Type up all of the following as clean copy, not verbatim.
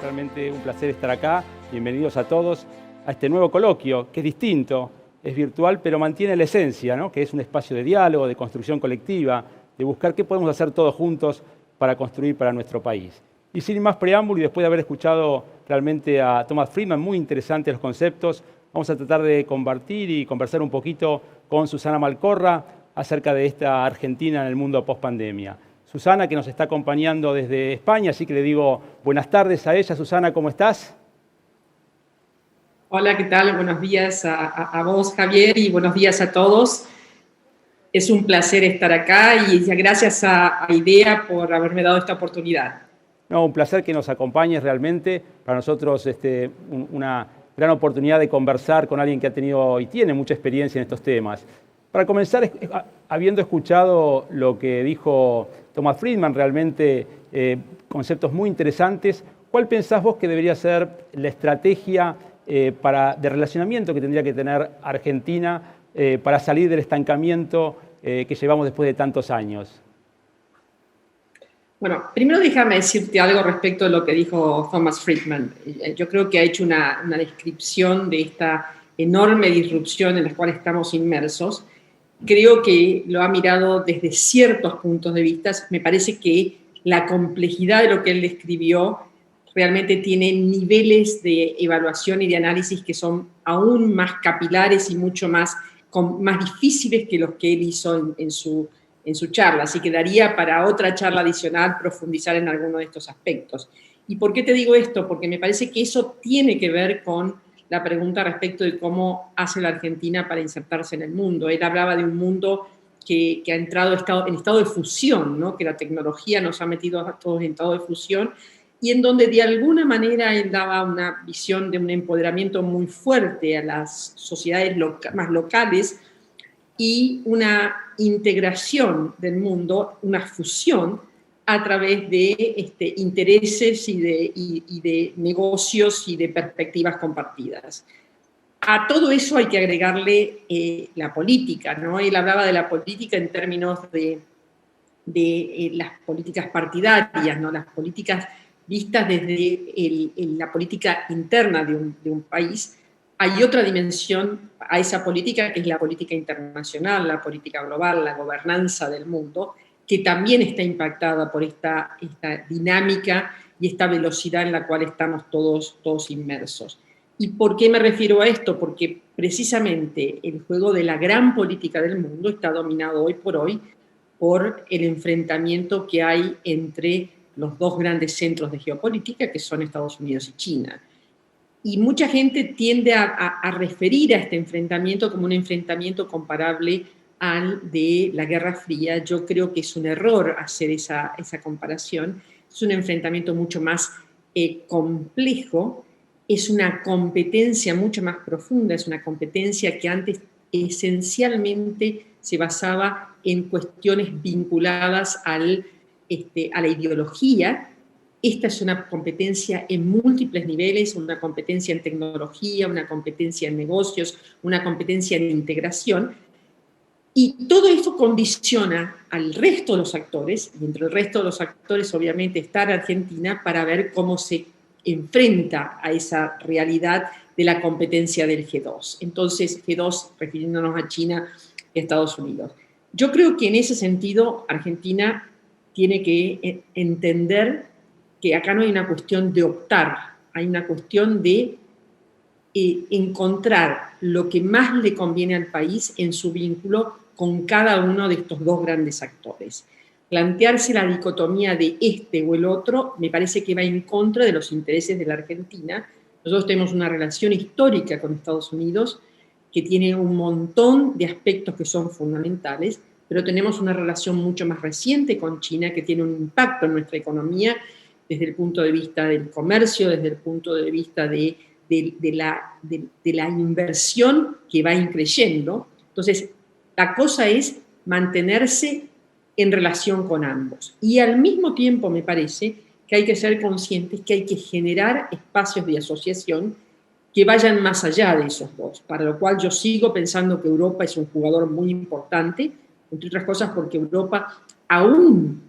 Realmente un placer estar acá. Bienvenidos a todos a este nuevo coloquio, que es distinto, es virtual, pero mantiene la esencia, ¿no? Que es un espacio de diálogo, de construcción colectiva, de buscar qué podemos hacer todos juntos para construir para nuestro país. Y sin más preámbulo, y después de haber escuchado realmente a Thomas Friedman, muy interesantes los conceptos, vamos a tratar de compartir y conversar un poquito con Susana Malcorra acerca de esta Argentina en el mundo post-pandemia. Susana, que nos está acompañando desde España, así que le digo buenas tardes a ella. Susana, ¿cómo estás? Hola, ¿qué tal? Buenos días a vos, Javier, y buenos días a todos. Es un placer estar acá y gracias a IDEA por haberme dado esta oportunidad. No, un placer que nos acompañes realmente. Para nosotros una gran oportunidad de conversar con alguien que ha tenido y tiene mucha experiencia en estos temas. Para comenzar, habiendo escuchado lo que dijo Thomas Friedman, realmente conceptos muy interesantes, ¿cuál pensás vos que debería ser la estrategia de relacionamiento que tendría que tener Argentina para salir del estancamiento que llevamos después de tantos años? Bueno, primero déjame decirte algo respecto de lo que dijo Thomas Friedman. Yo creo que ha hecho una descripción de esta enorme disrupción en la cual estamos inmersos. Creo que lo ha mirado desde ciertos puntos de vista. Me parece que la complejidad de lo que él describió realmente tiene niveles de evaluación y de análisis que son aún más capilares y mucho más difíciles que los que él hizo en su charla. Así que daría para otra charla adicional profundizar en alguno de estos aspectos. ¿Y por qué te digo esto? Porque me parece que eso tiene que ver con la pregunta respecto de cómo hace la Argentina para insertarse en el mundo. Él hablaba de un mundo que ha entrado en estado de fusión, ¿no? Que la tecnología nos ha metido a todos en estado de fusión, y en donde de alguna manera él daba una visión de un empoderamiento muy fuerte a las sociedades más locales y una integración del mundo, una fusión a través de intereses y de negocios y de perspectivas compartidas. A todo eso hay que agregarle la política, ¿no? Él hablaba de la política en términos de las políticas partidarias, ¿no? Las políticas vistas desde la política interna de un país. Hay otra dimensión a esa política, que es la política internacional, la política global, la gobernanza del mundo, que también está impactada por esta dinámica y esta velocidad en la cual estamos todos inmersos. ¿Y por qué me refiero a esto? Porque precisamente el juego de la gran política del mundo está dominado hoy por hoy por el enfrentamiento que hay entre los dos grandes centros de geopolítica, que son Estados Unidos y China. Y mucha gente tiende a referir a este enfrentamiento como un enfrentamiento comparable al de la Guerra Fría. Yo creo que es un error hacer esa comparación. Es un enfrentamiento mucho más complejo, es una competencia mucho más profunda, es una competencia que antes esencialmente se basaba en cuestiones vinculadas a la ideología. Esta es una competencia en múltiples niveles, una competencia en tecnología, una competencia en negocios, una competencia en integración. Y todo esto condiciona al resto de los actores, y entre el resto de los actores obviamente está la Argentina, para ver cómo se enfrenta a esa realidad de la competencia del G2. Entonces, G2 refiriéndonos a China y Estados Unidos. Yo creo que en ese sentido Argentina tiene que entender que acá no hay una cuestión de optar, hay una cuestión de encontrar lo que más le conviene al país en su vínculo con cada uno de estos dos grandes actores. Plantearse la dicotomía de este o el otro me parece que va en contra de los intereses de la Argentina. Nosotros tenemos una relación histórica con Estados Unidos que tiene un montón de aspectos que son fundamentales, pero tenemos una relación mucho más reciente con China que tiene un impacto en nuestra economía desde el punto de vista del comercio, desde el punto de vista de la inversión que va increyendo. Entonces, la cosa es mantenerse en relación con ambos. Y al mismo tiempo me parece que hay que ser conscientes que hay que generar espacios de asociación que vayan más allá de esos dos, para lo cual yo sigo pensando que Europa es un jugador muy importante, entre otras cosas porque Europa aún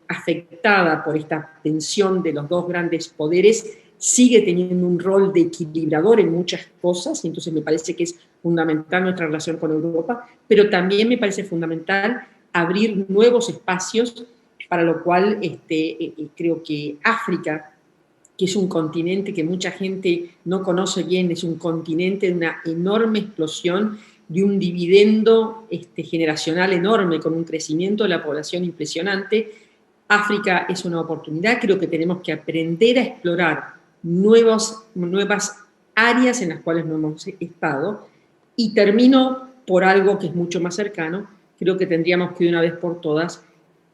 afectada por esta tensión de los dos grandes poderes, sigue teniendo un rol de equilibrador en muchas cosas, y entonces me parece que es fundamental nuestra relación con Europa, pero también me parece fundamental abrir nuevos espacios, para lo cual creo que África, que es un continente que mucha gente no conoce bien, es un continente de una enorme explosión, de un dividendo generacional enorme, con un crecimiento de la población impresionante. África es una oportunidad, creo que tenemos que aprender a explorar nuevas áreas en las cuales no hemos estado. Y termino por algo que es mucho más cercano. Creo que tendríamos que de una vez por todas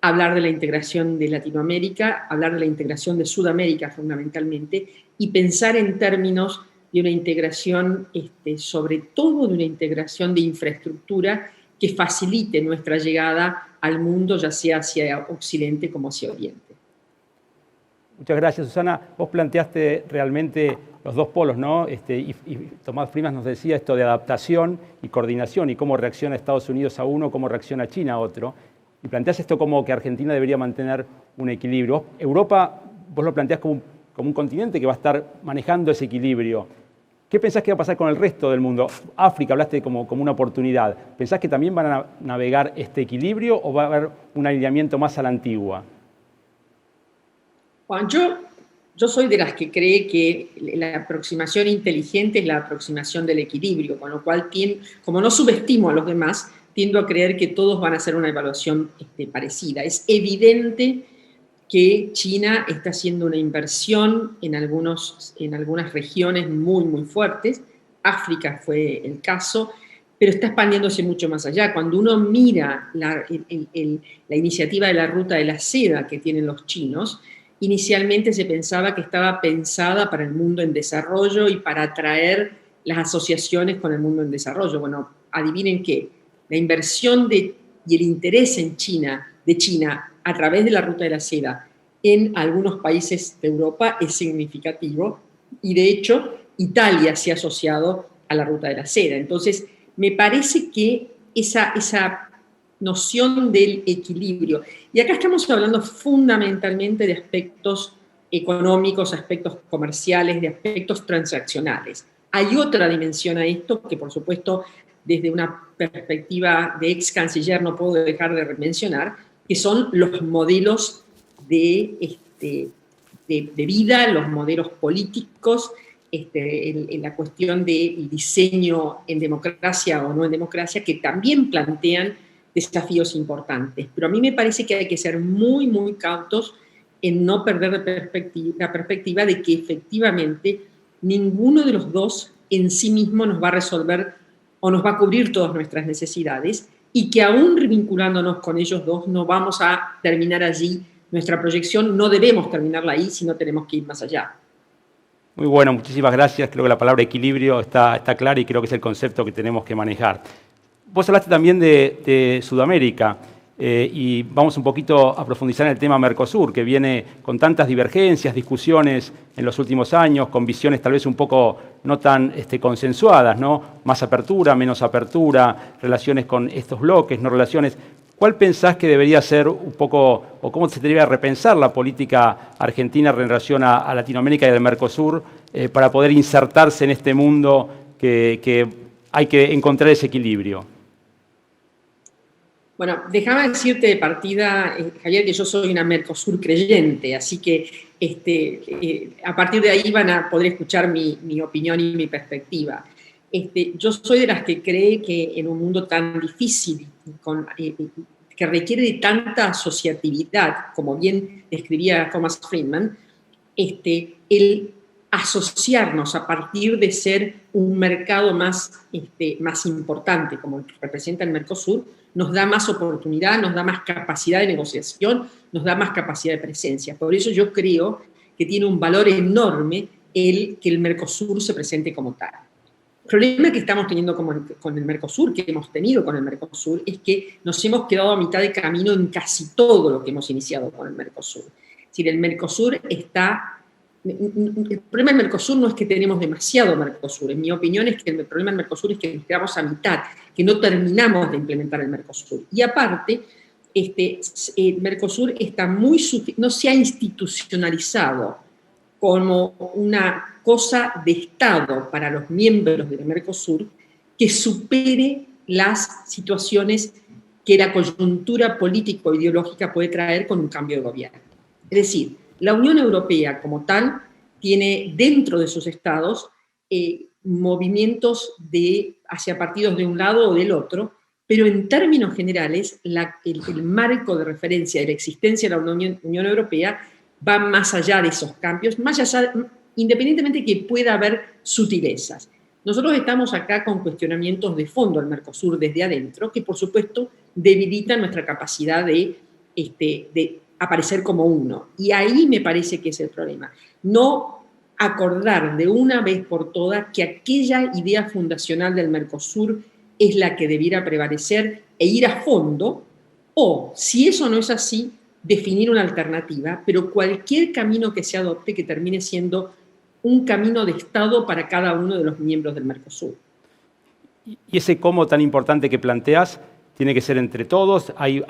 hablar de la integración de Latinoamérica, hablar de la integración de Sudamérica fundamentalmente, y pensar en términos de una integración, sobre todo de una integración de infraestructura que facilite nuestra llegada al mundo, ya sea hacia Occidente como hacia Oriente. Muchas gracias, Susana. Vos planteaste realmente los dos polos, ¿no? Y Tomás Friedman nos decía esto de adaptación y coordinación, y cómo reacciona Estados Unidos a uno, cómo reacciona China a otro. Y planteás esto como que Argentina debería mantener un equilibrio. Europa, vos lo planteás como un continente que va a estar manejando ese equilibrio. ¿Qué pensás que va a pasar con el resto del mundo? África, hablaste como una oportunidad. ¿Pensás que también van a navegar este equilibrio o va a haber un alineamiento más a la antigua? Juan, yo soy de las que cree que la aproximación inteligente es la aproximación del equilibrio, con lo cual, como no subestimo a los demás, tiendo a creer que todos van a hacer una evaluación parecida. Es evidente que China está haciendo una inversión en algunas regiones muy, muy fuertes. África fue el caso, pero está expandiéndose mucho más allá. Cuando uno mira la iniciativa de la Ruta de la Seda que tienen los chinos, inicialmente se pensaba que estaba pensada para el mundo en desarrollo y para atraer las asociaciones con el mundo en desarrollo. Bueno, adivinen qué, la inversión y el interés de China a través de la Ruta de la Seda en algunos países de Europa es significativo, y de hecho Italia se ha asociado a la Ruta de la Seda. Entonces, me parece que esa noción del equilibrio, y acá estamos hablando fundamentalmente de aspectos económicos, aspectos comerciales, de aspectos transaccionales. Hay otra dimensión a esto que, por supuesto, desde una perspectiva de ex canciller no puedo dejar de mencionar, que son los modelos de vida, los modelos políticos, en la cuestión del diseño en democracia o no en democracia, que también plantean desafíos importantes. Pero a mí me parece que hay que ser muy, muy cautos en no perder la perspectiva de que efectivamente ninguno de los dos en sí mismo nos va a resolver o nos va a cubrir todas nuestras necesidades, y que aún vinculándonos con ellos dos no vamos a terminar allí nuestra proyección, no debemos terminarla ahí, sino tenemos que ir más allá. Muy bueno, muchísimas gracias. Creo que la palabra equilibrio está clara y creo que es el concepto que tenemos que manejar. Vos hablaste también de Sudamérica y vamos un poquito a profundizar en el tema Mercosur, que viene con tantas divergencias, discusiones en los últimos años, con visiones tal vez un poco no tan consensuadas, ¿no? Más apertura, menos apertura, relaciones con estos bloques, no relaciones. ¿Cuál pensás que debería ser un poco, o cómo se debería repensar la política argentina en relación a Latinoamérica y al Mercosur para poder insertarse en este mundo que hay que encontrar ese equilibrio? Bueno, déjame decirte de partida, Javier, que yo soy una Mercosur creyente, así que a partir de ahí van a poder escuchar mi opinión y mi perspectiva. Yo soy de las que cree que en un mundo tan difícil, que requiere de tanta asociatividad, como bien describía Thomas Friedman, el asociarnos a partir de ser un mercado más importante, como representa el Mercosur, nos da más oportunidad, nos da más capacidad de negociación, nos da más capacidad de presencia. Por eso yo creo que tiene un valor enorme que el Mercosur se presente como tal. El problema que estamos teniendo con el Mercosur, que hemos tenido con el Mercosur, es que nos hemos quedado a mitad de camino en casi todo lo que hemos iniciado con el Mercosur. Es decir, el Mercosur está... El problema del Mercosur no es que tenemos demasiado Mercosur. En mi opinión es que el problema del Mercosur es que nos quedamos a mitad, que no terminamos de implementar el Mercosur. Y aparte, el Mercosur no se ha institucionalizado como una cosa de Estado para los miembros del Mercosur que supere las situaciones que la coyuntura político-ideológica puede traer con un cambio de gobierno. Es decir, la Unión Europea como tal tiene dentro de sus estados movimientos hacia partidos de un lado o del otro, pero en términos generales el marco de referencia de la existencia de la Unión Europea va más allá de esos cambios, más allá, independientemente de que pueda haber sutilezas. Nosotros estamos acá con cuestionamientos de fondo al Mercosur desde adentro, que por supuesto debilitan nuestra capacidad de aparecer como uno. Y ahí me parece que es el problema. No acordar de una vez por todas que aquella idea fundacional del Mercosur es la que debiera prevalecer e ir a fondo, o si eso no es así, definir una alternativa, pero cualquier camino que se adopte que termine siendo un camino de Estado para cada uno de los miembros del Mercosur. Y ese cómo tan importante que planteas tiene que ser entre todos. Hay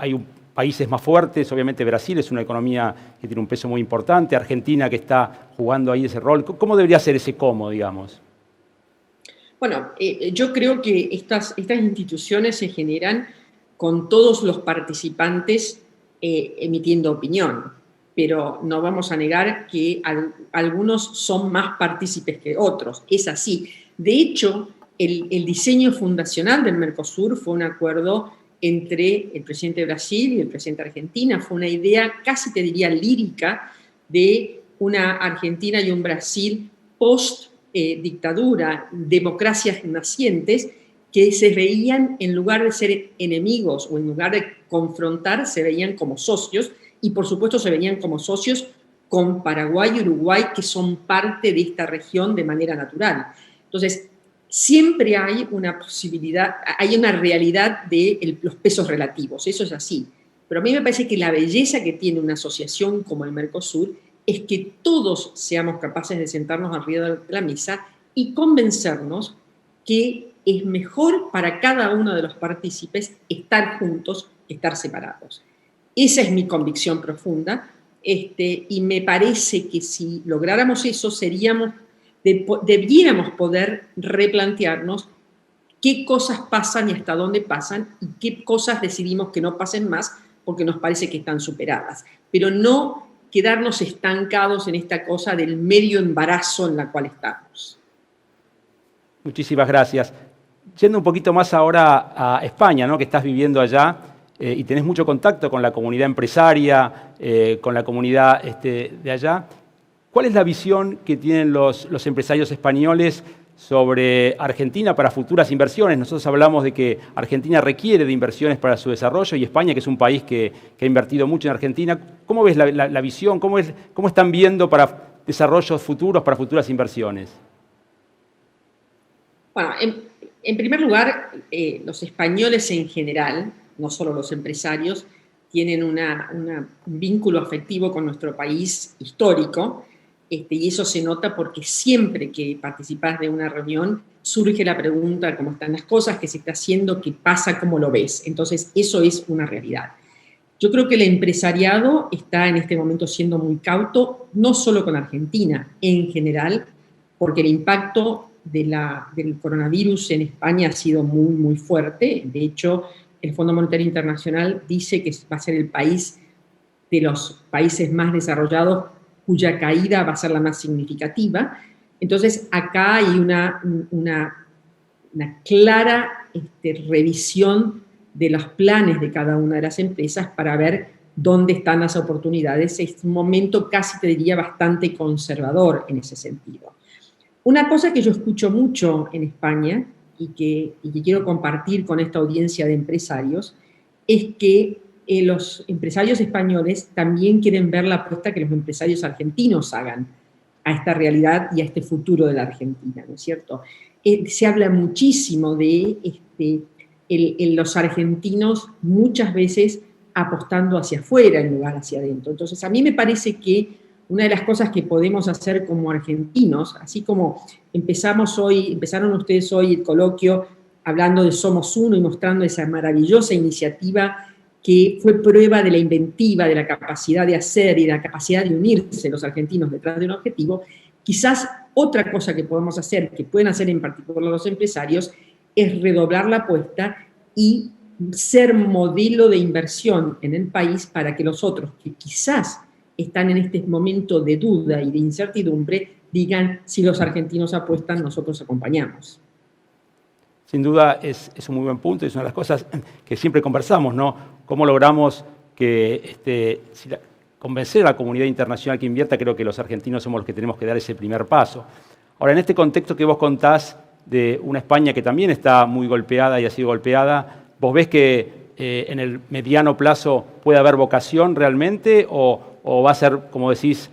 países más fuertes, obviamente Brasil es una economía que tiene un peso muy importante, Argentina que está jugando ahí ese rol. ¿Cómo debería ser ese cómo, digamos? Bueno, yo creo que estas instituciones se generan con todos los participantes emitiendo opinión, pero no vamos a negar que algunos son más partícipes que otros, es así. De hecho, el diseño fundacional del Mercosur fue un acuerdo entre el presidente de Brasil y el presidente de Argentina, fue una idea casi te diría lírica de una Argentina y un Brasil post-dictadura, democracias nacientes, que se veían, en lugar de ser enemigos o en lugar de confrontar, se veían como socios, y por supuesto se veían como socios con Paraguay y Uruguay, que son parte de esta región de manera natural. Entonces, siempre hay una posibilidad, hay una realidad de los pesos relativos, eso es así. Pero a mí me parece que la belleza que tiene una asociación como el Mercosur es que todos seamos capaces de sentarnos alrededor de la mesa y convencernos que es mejor para cada uno de los partícipes estar juntos que estar separados. Esa es mi convicción profunda, y me parece que si lográramos eso, debiéramos poder replantearnos qué cosas pasan y hasta dónde pasan y qué cosas decidimos que no pasen más porque nos parece que están superadas. Pero no quedarnos estancados en esta cosa del medio embarazo en la cual estamos. Muchísimas gracias. Yendo un poquito más ahora a España, ¿no? Que estás viviendo allá y tenés mucho contacto con la comunidad empresaria, con la comunidad de allá. ¿Cuál es la visión que tienen los empresarios españoles sobre Argentina para futuras inversiones? Nosotros hablamos de que Argentina requiere de inversiones para su desarrollo y España, que es un país que ha invertido mucho en Argentina. ¿Cómo ves la visión? ¿Cómo están viendo para desarrollos futuros, para futuras inversiones? Bueno, en primer lugar, los españoles en general, no solo los empresarios, tienen un vínculo afectivo con nuestro país histórico, y eso se nota porque siempre que participás de una reunión surge la pregunta cómo están las cosas, qué se está haciendo, qué pasa, cómo lo ves. Entonces, eso es una realidad. Yo creo que el empresariado está en este momento siendo muy cauto, no solo con Argentina, en general, porque el impacto del coronavirus en España ha sido muy, muy fuerte. De hecho, el Fondo Monetario Internacional dice que va a ser el país de los países más desarrollados cuya caída va a ser la más significativa. Entonces, acá hay una clara revisión de los planes de cada una de las empresas para ver dónde están las oportunidades. Es un momento casi, te diría, bastante conservador en ese sentido. Una cosa que yo escucho mucho en España y que quiero compartir con esta audiencia de empresarios es que los empresarios españoles también quieren ver la apuesta que los empresarios argentinos hagan a esta realidad y a este futuro de la Argentina, ¿no es cierto? Se habla muchísimo de los argentinos muchas veces apostando hacia afuera en lugar hacia adentro. Entonces, a mí me parece que una de las cosas que podemos hacer como argentinos, así como empezaron ustedes hoy el coloquio hablando de Somos Uno y mostrando esa maravillosa iniciativa que fue prueba de la inventiva, de la capacidad de hacer y de la capacidad de unirse los argentinos detrás de un objetivo, quizás otra cosa que podemos hacer, que pueden hacer en particular los empresarios, es redoblar la apuesta y ser modelo de inversión en el país para que los otros que quizás están en este momento de duda y de incertidumbre digan, si los argentinos apuestan, nosotros acompañamos. Sin duda es un muy buen punto, es una de las cosas que siempre conversamos, ¿no? Cómo logramos que convencer a la comunidad internacional que invierta. Creo que los argentinos somos los que tenemos que dar ese primer paso. Ahora, en este contexto que vos contás de una España que también está muy golpeada y ha sido golpeada, ¿vos ves que en el mediano plazo puede haber vocación realmente o va a ser, como decís,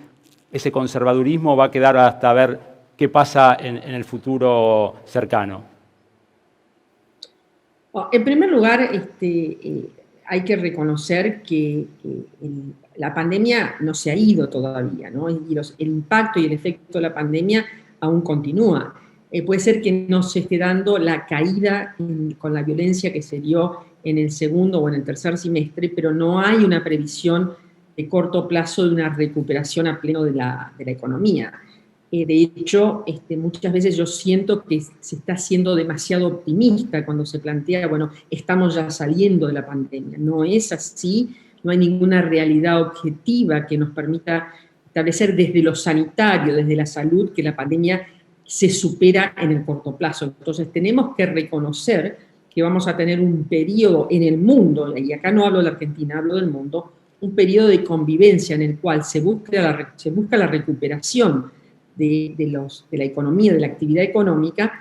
ese conservadurismo va a quedar hasta ver qué pasa en el futuro cercano? En primer lugar, hay que reconocer que la pandemia no se ha ido todavía, ¿no? Y el impacto y el efecto de la pandemia aún continúa. Puede ser que no se esté dando la caída con la violencia que se dio en el segundo o en el tercer semestre, pero no hay una previsión de corto plazo de una recuperación a pleno de la economía. De hecho, muchas veces yo siento que se está siendo demasiado optimista cuando se plantea, bueno, estamos ya saliendo de la pandemia. No es así, no hay ninguna realidad objetiva que nos permita establecer desde lo sanitario, desde la salud, que la pandemia se supera en el corto plazo. Entonces tenemos que reconocer que vamos a tener un periodo en el mundo, y acá no hablo de la Argentina, hablo del mundo, un periodo de convivencia en el cual se busca la recuperación de la economía, de la actividad económica,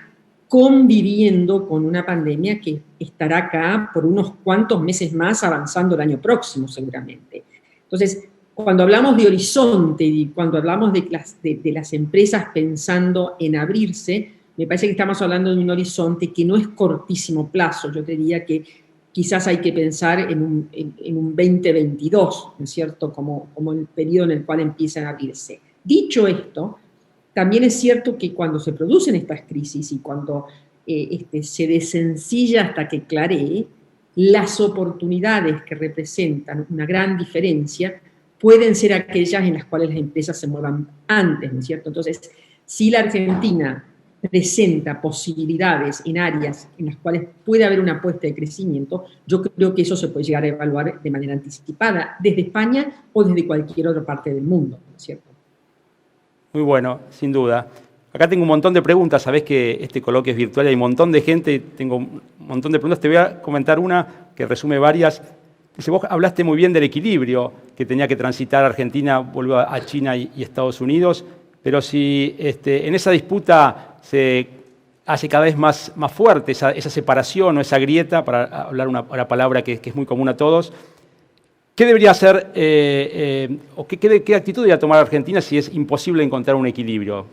conviviendo con una pandemia que estará acá por unos cuantos meses más, avanzando el año próximo seguramente. Entonces, cuando hablamos de horizonte y cuando hablamos de las empresas pensando en abrirse, me parece que estamos hablando de un horizonte que no es cortísimo plazo. Yo diría que quizás hay que pensar en un 2022, ¿no es cierto?, como el periodo en el cual empiezan a abrirse. Dicho esto, también es cierto que cuando se producen estas crisis y cuando se desencilla hasta que claree, las oportunidades que representan una gran diferencia pueden ser aquellas en las cuales las empresas se muevan antes, ¿no es cierto? Entonces, si la Argentina presenta posibilidades en áreas en las cuales puede haber una apuesta de crecimiento, yo creo que eso se puede llegar a evaluar de manera anticipada desde España o desde cualquier otra parte del mundo, ¿no es cierto? Muy bueno, sin duda. Acá tengo un montón de preguntas, sabés que este coloquio es virtual y hay un montón de gente, tengo un montón de preguntas. Te voy a comentar una que resume varias. Dice, vos hablaste muy bien del equilibrio que tenía que transitar Argentina, vuelvo a China y Estados Unidos, pero si en esa disputa se hace cada vez más fuerte esa separación o esa grieta, para hablar una palabra que es muy común a todos, ¿qué debería hacer o qué actitud debería tomar Argentina si es imposible encontrar un equilibrio?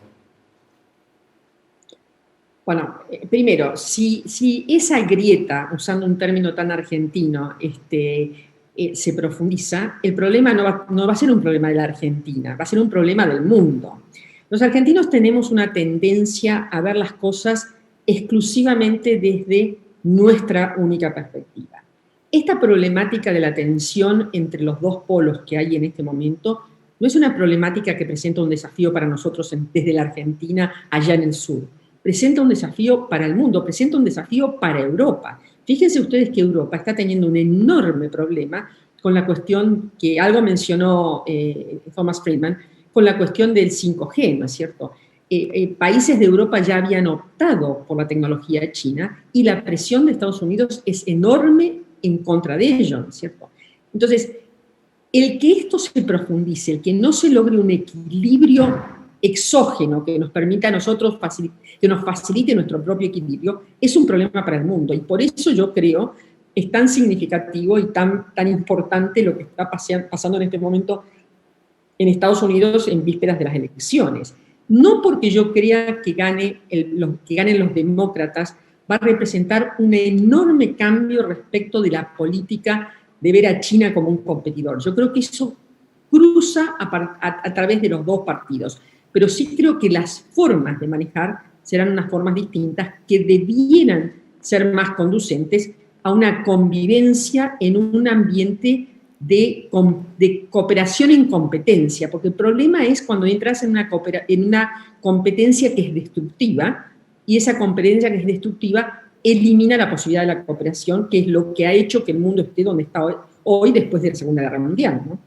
Bueno, primero, si esa grieta, usando un término tan argentino, se profundiza, el problema no va a ser un problema de la Argentina, va a ser un problema del mundo. Los argentinos tenemos una tendencia a ver las cosas exclusivamente desde nuestra única perspectiva. Esta problemática de la tensión entre los dos polos que hay en este momento no es una problemática que presenta un desafío para nosotros desde la Argentina allá en el sur. Presenta un desafío para el mundo, presenta un desafío para Europa. Fíjense ustedes que Europa está teniendo un enorme problema con la cuestión que algo mencionó Thomas Friedman, con la cuestión del 5G, ¿no es cierto? Países de Europa ya habían optado por la tecnología china y la presión de Estados Unidos es enorme en contra de ello, ¿no es cierto? Entonces, el que esto se profundice, el que no se logre un equilibrio exógeno que nos permita a nosotros, que nos facilite nuestro propio equilibrio, es un problema para el mundo. Y por eso yo creo es tan significativo y tan importante lo que está pasando en este momento en Estados Unidos en vísperas de las elecciones. No porque yo crea que ganen los demócratas, va a representar un enorme cambio respecto de la política de ver a China como un competidor. Yo creo que eso cruza a través de los dos partidos, pero sí creo que las formas de manejar serán unas formas distintas que debieran ser más conducentes a una convivencia en un ambiente de cooperación en competencia, porque el problema es cuando entras en una competencia que es destructiva, y esa competencia que es destructiva elimina la posibilidad de la cooperación, que es lo que ha hecho que el mundo esté donde está hoy después de la Segunda Guerra Mundial, ¿no?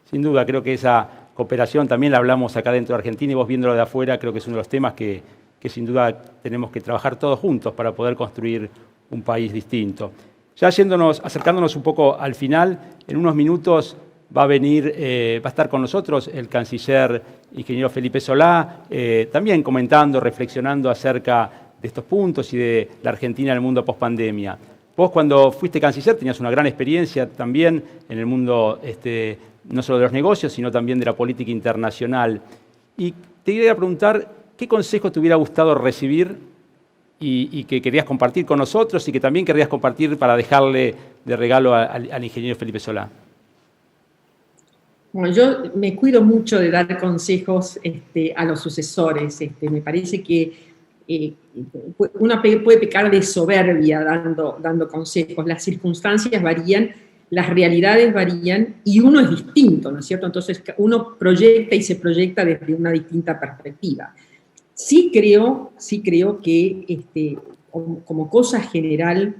Sin duda, creo que esa cooperación también la hablamos acá dentro de Argentina, y vos viéndolo de afuera, creo que es uno de los temas que sin duda tenemos que trabajar todos juntos para poder construir un país distinto. Ya acercándonos un poco al final, en unos minutos va a estar con nosotros el canciller ingeniero Felipe Solá, también comentando, reflexionando acerca de estos puntos y de la Argentina en el mundo pospandemia. Vos, cuando fuiste canciller, tenías una gran experiencia también en el mundo no solo de los negocios, sino también de la política internacional. Y te quería preguntar, ¿qué consejo te hubiera gustado recibir y que querías compartir con nosotros y que también querrías compartir para dejarle de regalo al ingeniero Felipe Solá? Bueno, yo me cuido mucho de dar consejos a los sucesores. Me parece que uno puede pecar de soberbia dando consejos. Las circunstancias varían, las realidades varían y uno es distinto, ¿no es cierto? Entonces uno proyecta y se proyecta desde una distinta perspectiva. Sí creo que como cosa general,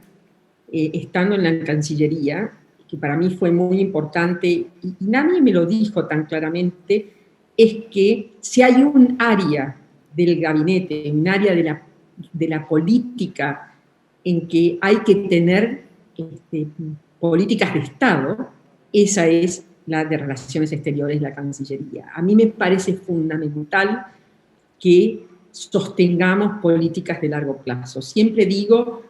estando en la Cancillería, que para mí fue muy importante, y nadie me lo dijo tan claramente, es que si hay un área del gabinete, un área de la política en que hay que tener políticas de Estado, esa es la de Relaciones Exteriores, la Cancillería. A mí me parece fundamental que sostengamos políticas de largo plazo. Siempre digo,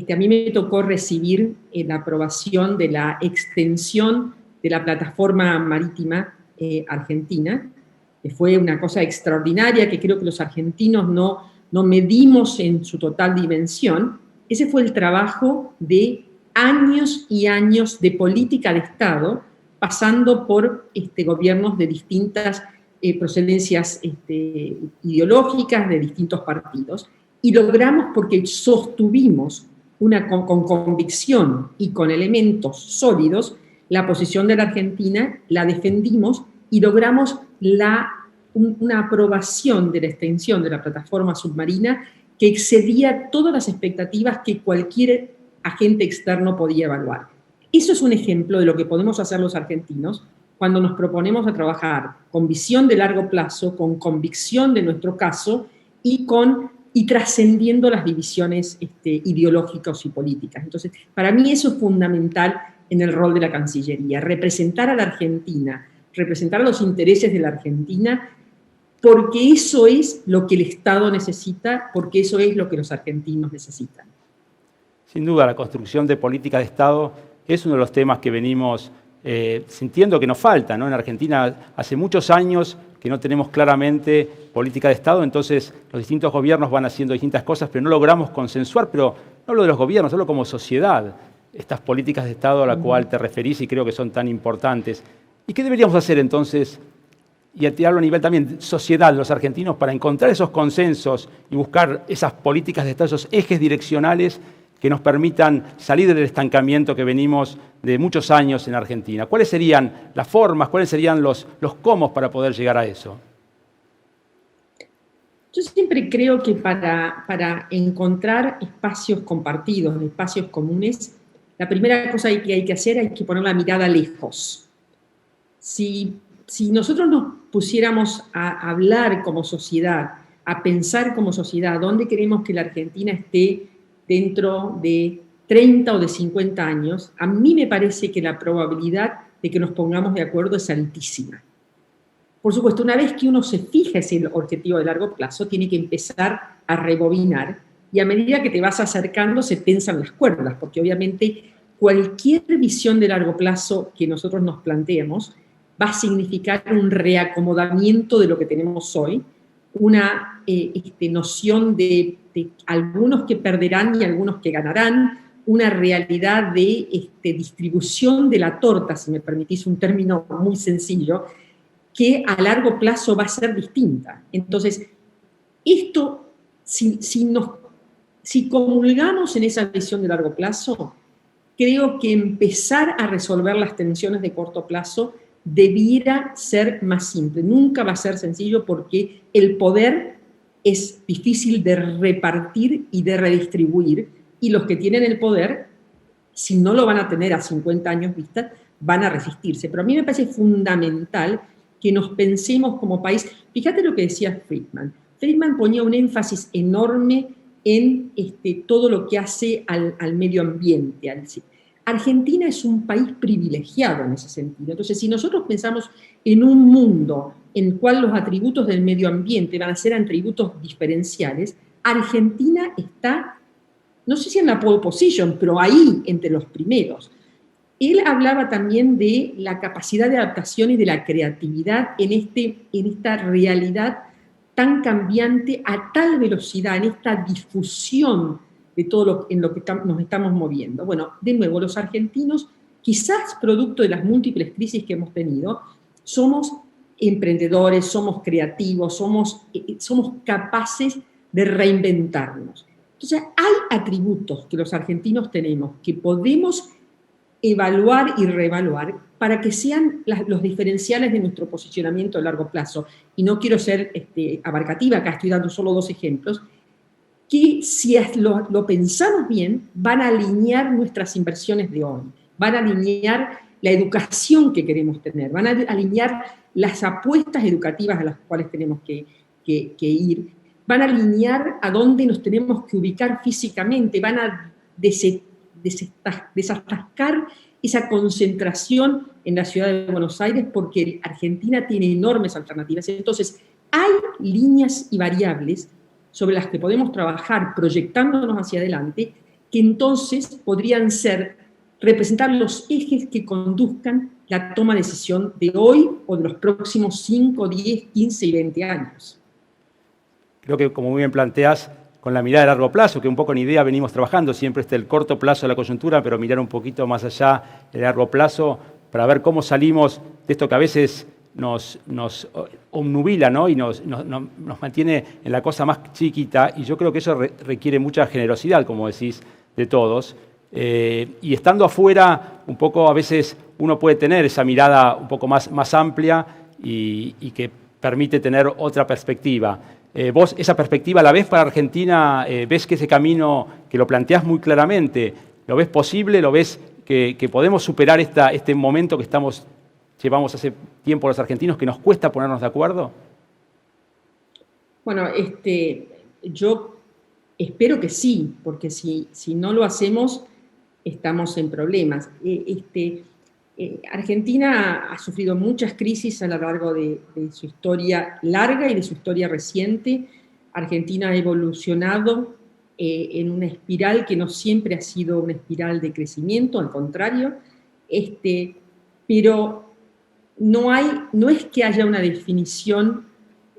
a mí me tocó recibir la aprobación de la extensión de la plataforma marítima argentina, que fue una cosa extraordinaria que creo que los argentinos no medimos en su total dimensión. Ese fue el trabajo de años y años de política de Estado, pasando por gobiernos de distintas procedencias ideológicas de distintos partidos, y logramos porque sostuvimos con convicción y con elementos sólidos la posición de la Argentina, la defendimos y logramos una aprobación de la extensión de la plataforma submarina que excedía todas las expectativas que cualquier agente externo podía evaluar. Eso es un ejemplo de lo que podemos hacer los argentinos cuando nos proponemos a trabajar con visión de largo plazo, con convicción de nuestro caso y trascendiendo las divisiones ideológicas y políticas. Entonces, para mí eso es fundamental en el rol de la Cancillería, representar a la Argentina, representar los intereses de la Argentina, porque eso es lo que el Estado necesita, porque eso es lo que los argentinos necesitan. Sin duda, la construcción de política de Estado es uno de los temas que venimos sintiendo que nos falta, ¿no? En Argentina hace muchos años que no tenemos claramente política de Estado, entonces los distintos gobiernos van haciendo distintas cosas, pero no logramos consensuar, pero no hablo de los gobiernos, hablo como sociedad, estas políticas de Estado a la cual te referís y creo que son tan importantes. ¿Y qué deberíamos hacer entonces, y a tirarlo a nivel también sociedad, los argentinos, para encontrar esos consensos y buscar esas políticas de Estado, esos ejes direccionales que nos permitan salir del estancamiento que venimos de muchos años en Argentina? ¿Cuáles serían las formas, cuáles serían los cómo para poder llegar a eso? Yo siempre creo que para encontrar espacios compartidos, espacios comunes, la primera cosa que hay que hacer es que poner la mirada lejos. Si nosotros nos pusiéramos a hablar como sociedad, a pensar como sociedad, ¿dónde queremos que la Argentina esté dentro de 30 o de 50 años? A mí me parece que la probabilidad de que nos pongamos de acuerdo es altísima. Por supuesto, una vez que uno se fija ese objetivo de largo plazo, tiene que empezar a rebobinar, y a medida que te vas acercando se tensan las cuerdas, porque obviamente cualquier visión de largo plazo que nosotros nos planteemos va a significar un reacomodamiento de lo que tenemos hoy, una noción de algunos que perderán y algunos que ganarán, una realidad de distribución de la torta, si me permitís un término muy sencillo, que a largo plazo va a ser distinta. Entonces, esto, si comulgamos en esa visión de largo plazo, creo que empezar a resolver las tensiones de corto plazo debiera ser más simple. Nunca va a ser sencillo porque el poder es difícil de repartir y de redistribuir, y los que tienen el poder, si no lo van a tener a 50 años vista, van a resistirse. Pero a mí me parece fundamental que nos pensemos como país. Fíjate lo que decía Friedman. Friedman ponía un énfasis enorme en todo lo que hace al medio ambiente. Argentina es un país privilegiado en ese sentido. Entonces, si nosotros pensamos en un mundo en el cual los atributos del medio ambiente van a ser atributos diferenciales, Argentina está, no sé si en la pole position, pero ahí entre los primeros. Él hablaba también de la capacidad de adaptación y de la creatividad en esta realidad tan cambiante, a tal velocidad, en esta difusión de todo en lo que nos estamos moviendo. Bueno, de nuevo, los argentinos, quizás producto de las múltiples crisis que hemos tenido, somos emprendedores, somos creativos, somos capaces de reinventarnos. Entonces, hay atributos que los argentinos tenemos que podemos evaluar y reevaluar para que sean los diferenciales de nuestro posicionamiento a largo plazo. Y no quiero ser abarcativa, acá estoy dando solo 2 ejemplos, que si lo pensamos bien, van a alinear nuestras inversiones de hoy, van a alinear la educación que queremos tener, van a alinear las apuestas educativas a las cuales tenemos que ir, van a alinear a dónde nos tenemos que ubicar físicamente, van a desatascar esa concentración en la ciudad de Buenos Aires, porque Argentina tiene enormes alternativas. Entonces, hay líneas y variables sobre las que podemos trabajar proyectándonos hacia adelante, que entonces podrían representar los ejes que conduzcan la toma de decisión de hoy o de los próximos 5, 10, 15 y 20 años. Creo que, como muy bien planteás, con la mirada de largo plazo, que un poco en idea venimos trabajando, siempre el corto plazo de la coyuntura, pero mirar un poquito más allá el largo plazo para ver cómo salimos de esto que a veces nos obnubila, ¿no? Y nos mantiene en la cosa más chiquita, y yo creo que eso requiere mucha generosidad, como decís, de todos. Y estando afuera, un poco a veces uno puede tener esa mirada un poco más amplia y que permite tener otra perspectiva. ¿Vos esa perspectiva la ves para Argentina? ¿Ves que ese camino, que lo planteás muy claramente, lo ves posible? ¿Lo ves que podemos superar este momento que llevamos hace tiempo los argentinos, que nos cuesta ponernos de acuerdo? Bueno, yo espero que sí, porque si no lo hacemos, estamos en problemas. Argentina ha sufrido muchas crisis a lo largo de su historia larga y de su historia reciente. Argentina ha evolucionado en una espiral que no siempre ha sido una espiral de crecimiento, al contrario, pero no es que haya una definición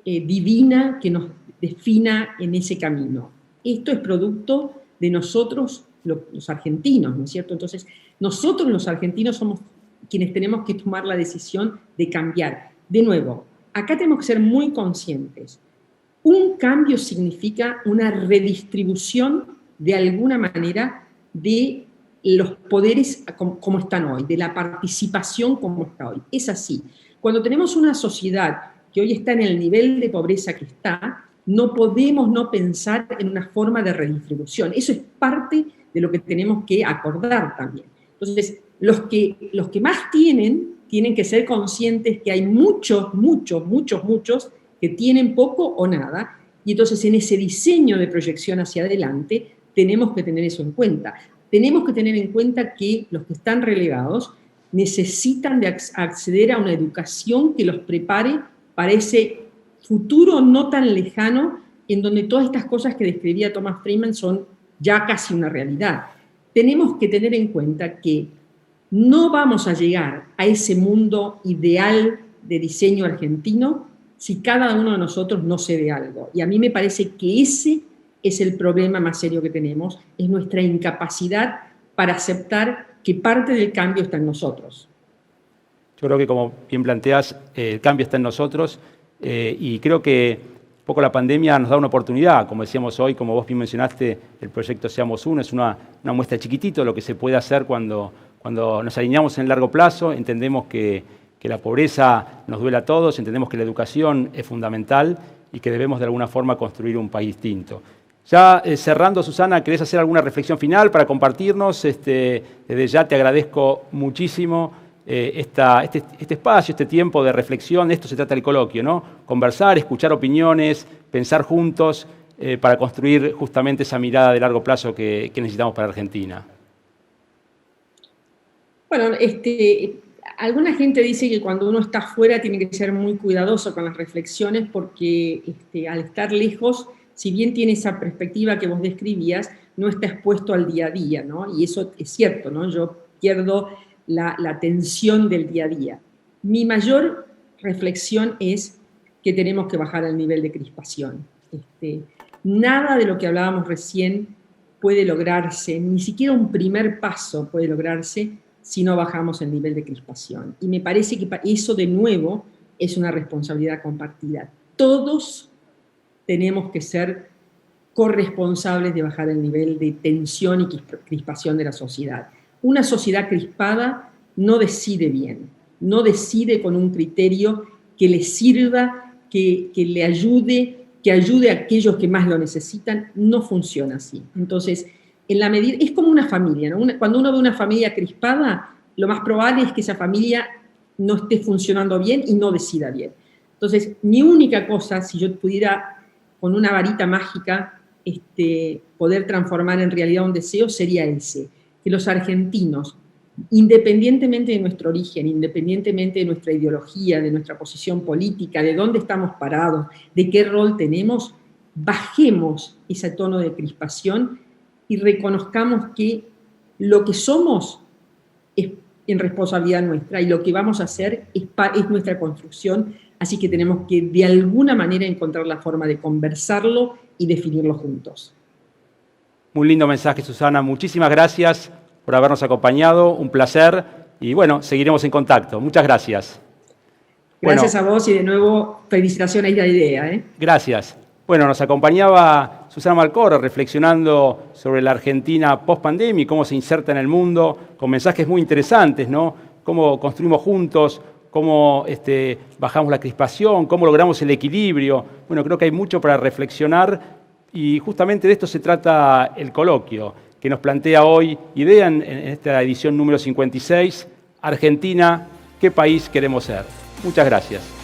divina que nos defina en ese camino. Esto es producto de nosotros, los argentinos, ¿no es cierto? Entonces, nosotros los argentinos somos quienes tenemos que tomar la decisión de cambiar. De nuevo, acá tenemos que ser muy conscientes. Un cambio significa una redistribución de alguna manera de los poderes como están hoy, de la participación como está hoy. Es así. Cuando tenemos una sociedad que hoy está en el nivel de pobreza que está, no podemos no pensar en una forma de redistribución. Eso es parte de lo que tenemos que acordar también. Entonces, los que más tienen que ser conscientes que hay muchos que tienen poco o nada, y entonces en ese diseño de proyección hacia adelante tenemos que tener eso en cuenta. Tenemos que tener en cuenta que los que están relegados necesitan de acceder a una educación que los prepare para ese futuro no tan lejano, en donde todas estas cosas que describía Thomas Friedman son ya casi una realidad. Tenemos que tener en cuenta que no vamos a llegar a ese mundo ideal de diseño argentino si cada uno de nosotros no cede algo. Y a mí me parece que ese es el problema más serio que tenemos, es nuestra incapacidad para aceptar que parte del cambio está en nosotros. Yo creo que, como bien planteás, el cambio está en nosotros, y creo que un poco la pandemia nos da una oportunidad, como decíamos hoy, como vos bien mencionaste, el proyecto Seamos Uno es una muestra chiquitito de lo que se puede hacer cuando nos alineamos en el largo plazo, entendemos que la pobreza nos duele a todos, entendemos que la educación es fundamental y que debemos de alguna forma construir un país distinto. Ya cerrando, Susana, ¿querés hacer alguna reflexión final para compartirnos? Desde ya te agradezco muchísimo este espacio, este tiempo de reflexión. De esto se trata el coloquio, ¿no? Conversar, escuchar opiniones, pensar juntos para construir justamente esa mirada de largo plazo que necesitamos para Argentina. Bueno, alguna gente dice que cuando uno está afuera tiene que ser muy cuidadoso con las reflexiones porque al estar lejos, si bien tiene esa perspectiva que vos describías, no está expuesto al día a día, ¿no? Y eso es cierto, ¿no? Yo pierdo la tensión del día a día. Mi mayor reflexión es que tenemos que bajar el nivel de crispación. Nada de lo que hablábamos recién puede lograrse, ni siquiera un primer paso puede lograrse si no bajamos el nivel de crispación. Y me parece que eso, de nuevo, es una responsabilidad compartida. Todos tenemos que ser corresponsables de bajar el nivel de tensión y crispación de la sociedad. Una sociedad crispada no decide bien, no decide con un criterio que le sirva, que le ayude, que ayude a aquellos que más lo necesitan. No funciona así. Entonces, en la medida, es como una familia, ¿no? Cuando uno ve una familia crispada, lo más probable es que esa familia no esté funcionando bien y no decida bien. Entonces, mi única cosa, si yo pudiera con una varita mágica poder transformar en realidad un deseo, sería ese, que los argentinos, independientemente de nuestro origen, independientemente de nuestra ideología, de nuestra posición política, de dónde estamos parados, de qué rol tenemos, bajemos ese tono de crispación y reconozcamos que lo que somos es en responsabilidad nuestra y lo que vamos a hacer es nuestra construcción, así que tenemos que de alguna manera encontrar la forma de conversarlo y definirlo juntos. Muy lindo mensaje, Susana. Muchísimas gracias por habernos acompañado, un placer y bueno, seguiremos en contacto. Muchas gracias. Gracias a vos y de nuevo felicitaciones a la idea. Gracias. Bueno, nos acompañaba Susana Malcorra reflexionando sobre la Argentina post-pandemia y cómo se inserta en el mundo, con mensajes muy interesantes, ¿no? Cómo construimos juntos, cómo bajamos la crispación, cómo logramos el equilibrio. Bueno, creo que hay mucho para reflexionar y justamente de esto se trata el coloquio, que nos plantea hoy idea en esta edición número 56, Argentina, ¿qué país queremos ser? Muchas gracias.